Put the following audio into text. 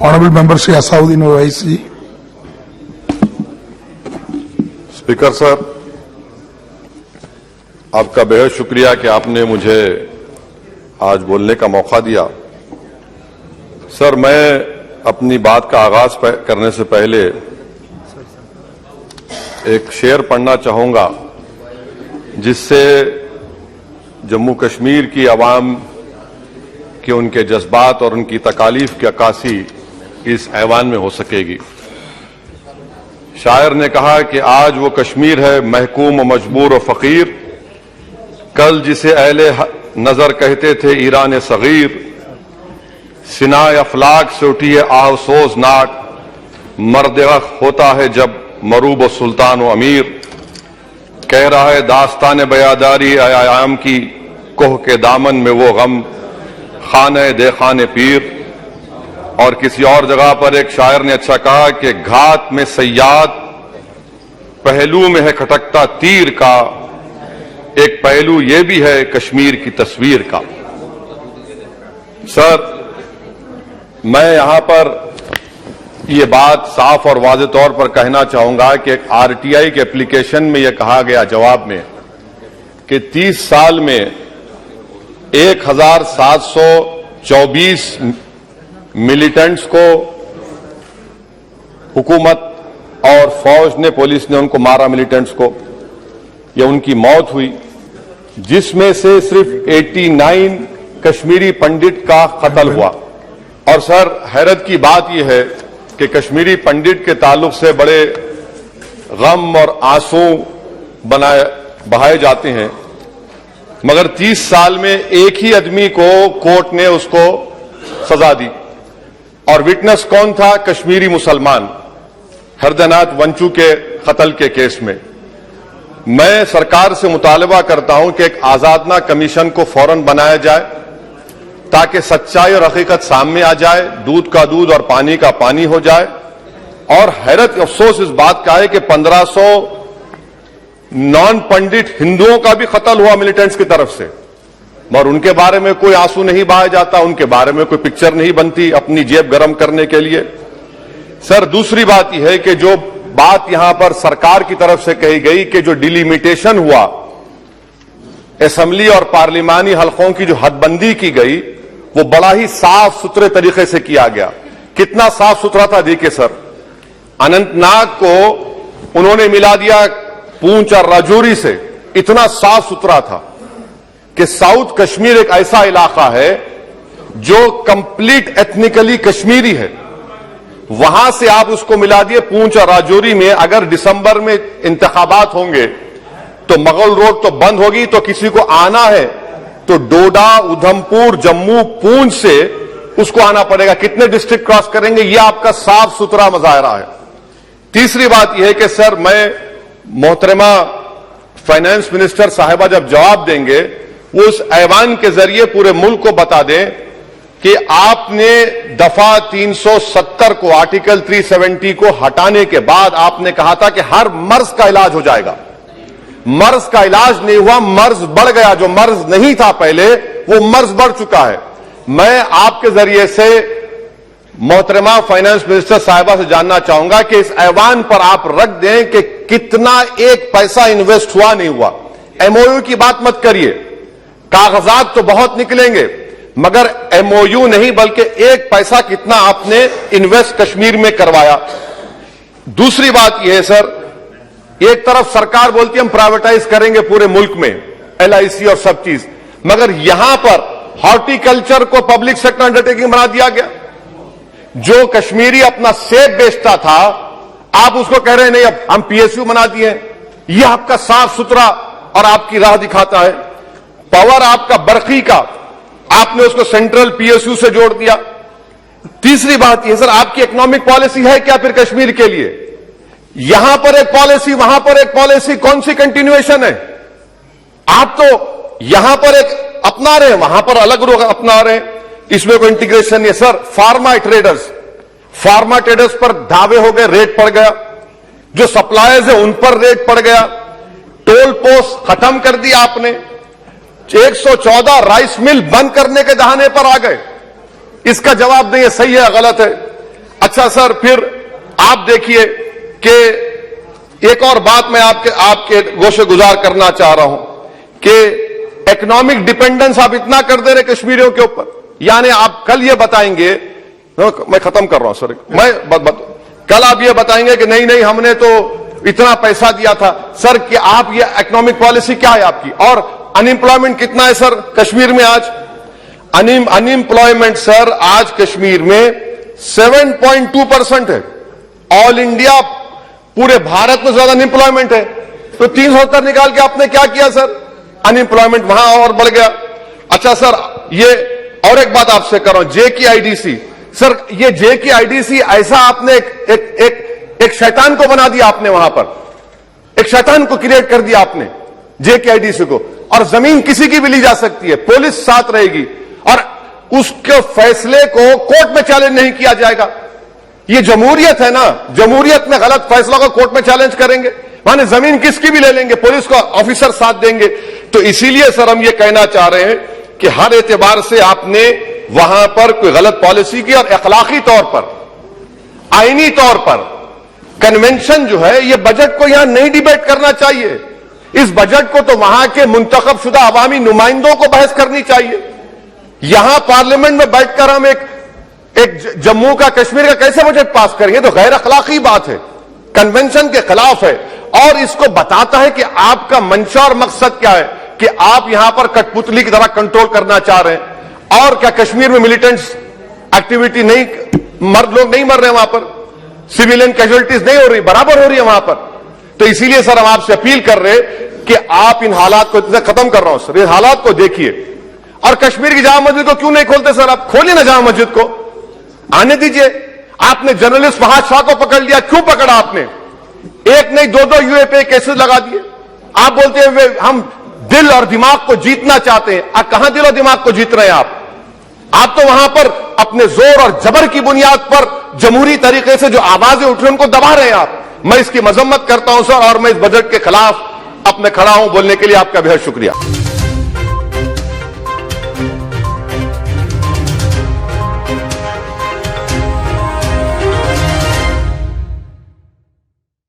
Honorable Member Shri Asauddin Owaisi. Speaker sir, आपका बेहद शुक्रिया कि आपने मुझे आज बोलने का मौका दिया। सर, मैं अपनी बात का आगाज करने से पहले एक शेर पढ़ना चाहूंगा जिससे जम्मू कश्मीर की आवाम के उनके जज्बात और उनकी तकालीफ की अक्कासी इस ऐवान में हो सकेगी। शायर ने कहा कि आज वो कश्मीर है महकूम और मजबूर और फकीर, कल जिसे अहले नजर कहते थे ईरान सगीर, सिनाए अफलाक से उठी है आहसोज नाक, मर्द होता है जब मरूब व सुल्तान व अमीर, कह रहा है दास्तान बयादारी आयाम की, कोह के दामन में वो गम खाने दे खाने पीर। और किसी और जगह पर एक शायर ने अच्छा कहा कि घात में सयाद पहलू में है खटकता तीर का, एक पहलू ये भी है कश्मीर की तस्वीर का। सर, मैं यहां पर ये बात साफ और वाज़ेह तौर पर कहना चाहूंगा कि एक आरटीआई के एप्लीकेशन में यह कहा गया जवाब में कि 30 साल में 1724 मिलिटेंट्स को हुकूमत और फौज ने, पुलिस ने उनको मारा, मिलिटेंट्स को, या उनकी मौत हुई, जिसमें से सिर्फ 89 कश्मीरी पंडित का कत्ल हुआ। और सर, हैरत की बात यह है कि कश्मीरी पंडित के ताल्लुक से बड़े गम और आंसू बहाए जाते हैं, मगर 30 साल में एक ही आदमी को कोर्ट ने उसको सजा दी, और विटनेस कौन था? कश्मीरी मुसलमान हरदनाथ वंचू के कत्ल के केस में। मैं सरकार से मुतालबा करता हूं कि एक आजादना कमीशन को फौरन बनाया जाए ताकि सच्चाई और हकीकत सामने आ जाए, दूध का दूध और पानी का पानी हो जाए। और हैरत अफसोस इस बात का है कि 1500 नॉन पंडित हिंदुओं का भी कत्ल हुआ मिलिटेंट्स की तरफ से, मगर उनके बारे में कोई आंसू नहीं बहाया जाता, उनके बारे में कोई पिक्चर नहीं बनती अपनी जेब गर्म करने के लिए। सर, दूसरी बात यह है कि जो बात यहां पर सरकार की तरफ से कही गई कि जो डिलिमिटेशन हुआ, असेंबली और पार्लिमानी हलकों की जो हदबंदी की गई, वो बड़ा ही साफ सुथरे तरीके से किया गया। कितना साफ सुथरा था देखिए सर, अनंतनाग को उन्होंने मिला दिया पूंछ और राजौरी से, इतना साफ सुथरा था कि साउथ कश्मीर एक ऐसा इलाका है जो कंप्लीट एथनिकली कश्मीरी है, वहां से आप उसको मिला दिए पूंछ और राजौरी में। अगर दिसंबर में इंतखाबात होंगे तो मुगल रोड तो बंद होगी, तो किसी को आना है तो डोडा, उधमपुर, जम्मू, पूंछ से उसको आना पड़ेगा। कितने डिस्ट्रिक्ट क्रॉस करेंगे? यह आपका साफ सुथरा मुजाहरा है। तीसरी बात यह है कि सर, मैं मोहतरमा फाइनेंस मिनिस्टर साहिबा जब जवाब देंगे, वो उस ऐवान के जरिए पूरे मुल्क को बता दें कि आपने दफा 370 को, आर्टिकल 370 को हटाने के बाद आपने कहा था कि हर मर्ज का इलाज हो जाएगा। मर्ज का इलाज नहीं हुआ, मर्ज बढ़ गया। जो मर्ज नहीं था पहले, वो मर्ज बढ़ चुका है। मैं आपके जरिए से मोहतरमा फाइनेंस मिनिस्टर साहिबा से जानना चाहूंगा कि इस ऐवान पर आप रख दें कि कितना एक पैसा इन्वेस्ट हुआ नहीं हुआ। एमओयू की बात मत करिए, कागजात तो बहुत निकलेंगे, मगर एमओयू नहीं बल्कि एक पैसा कितना आपने इन्वेस्ट कश्मीर में करवाया। दूसरी बात यह है सर, एक तरफ सरकार बोलती है हम प्राइवेटाइज करेंगे पूरे मुल्क में, एलआईसी और सब चीज, मगर यहां पर हॉर्टिकल्चर को पब्लिक सेक्टर अंडरटेकिंग बना दिया गया। जो कश्मीरी अपना सेब बेचता था, आप उसको कह रहे हैं नहीं अब हम पीएसयू बना दिए। यह आपका साफ सुथरा और आपकी राह दिखाता है। पावर आपका बरखी का, आपने उसको सेंट्रल पीएसयू से जोड़ दिया। तीसरी बात यह सर, आपकी इकोनॉमिक पॉलिसी है क्या फिर कश्मीर के लिए? यहां पर एक पॉलिसी, वहां पर एक पॉलिसी, कौन सी कंटिन्यूएशन है? आप तो यहां पर एक अपना रहे हैं, वहां पर अलग लोग अपना रहे हैं, इसमें कोई इंटीग्रेशन नहीं है। सर, फार्मा ट्रेडर्स पर दावे हो गए, रेट पड़ गया। जो सप्लायर्स है उन पर रेट पड़ गया। टोल पोस्ट खत्म कर दिया आपने। 114 राइस मिल बंद करने के दहाने पर आ गए। इसका जवाब नहीं है सही है गलत है। अच्छा सर, फिर आप देखिए कि एक और बात मैं आपके गोशे गुजार करना चाह रहा हूं कि इकोनॉमिक डिपेंडेंस आप इतना कर दे रहे कश्मीरियों के ऊपर, यानी आप कल ये बताएंगे, मैं खत्म कर रहा हूं सर, कल आप ये बताएंगे कि नहीं हमने तो इतना पैसा दिया था। सर कि आप ये इकोनॉमिक पॉलिसी क्या है आपकी? और अनएम्प्लॉयमेंट कितना है सर कश्मीर में आज? अनएम्प्लॉयमेंट सर आज कश्मीर में 7.2% है। ऑल इंडिया पूरे भारत में ज्यादा अनएम्प्लॉयमेंट है। तो 370 निकाल के आपने क्या किया सर? अनएम्प्लॉयमेंट वहां और बढ़ गया। अच्छा सर, ये और एक बात आपसे कर रहा हूं, JKIDC सर, ये JKIDC ऐसा आपने एक शैतान को बना दिया आपने, वहां पर एक शैतान को क्रिएट कर दिया आपने JKIDC को। और जमीन किसी की भी ली जा सकती है, पुलिस साथ रहेगी और उसके फैसले को कोर्ट में चैलेंज नहीं किया जाएगा। ये जमहूरियत है ना, जमहूरियत में गलत फैसलों को कोर्ट में चैलेंज करेंगे, माने जमीन किसकी भी ले लेंगे, पुलिस को ऑफिसर साथ देंगे। तो इसीलिए सर हम ये कहना चाह रहे हैं कि हर एतबार से आपने वहां पर कोई गलत पॉलिसी की और अखलाकी तौर पर, आईनी तौर पर कन्वेंशन जो है, ये बजट को यहां नहीं डिबेट करना चाहिए। इस बजट को तो वहां के मुंतखब शुदा अवामी नुमाइंदों को बहस करनी चाहिए। यहां पार्लियामेंट में बैठकर हम एक जम्मू का, कश्मीर का कैसे बजट पास करेंगे? तो गैर अखलाकी बात है, कन्वेंशन के खिलाफ है और इसको बताता है कि आपका मंशा और मकसद क्या है, कि आप यहां पर कठपुतली की तरह कंट्रोल करना चाह रहे हैं। और क्या कश्मीर में मिलिटेंट्स एक्टिविटी नहीं, लोग नहीं मर रहे वहां पर, सिविलियन कैजुअलिटीज नहीं हो रही, बराबर हो रही है वहां पर। तो इसीलिए सर हम आपसे अपील कर रहे कि आप इन हालात को, खत्म कर रहा हूं सर, इन हालात को देखिए। और कश्मीर की जामा मस्जिद को क्यों नहीं खोलते सर? आप खोलिए ना जामा मस्जिद को, आने दीजिए। आपने जर्नलिस्ट फहाद शाह को पकड़ लिया, क्यों पकड़ा आपने? एक नहीं दो यूएपीए केसेस लगा दिए। आप बोलते हैं हम दिल और दिमाग को जीतना चाहते हैं। आप कहां दिल और दिमाग को जीत रहे हैं? आप तो वहां पर अपने जोर और जबर की बुनियाद पर जमहूरी तरीके से जो आवाजें उठ रही उनको दबा रहे हैं आप। मैं इसकी मजम्मत करता हूं सर, और मैं इस बजट के खिलाफ अपने खड़ा हूं। बोलने के लिए आपका बेहद शुक्रिया।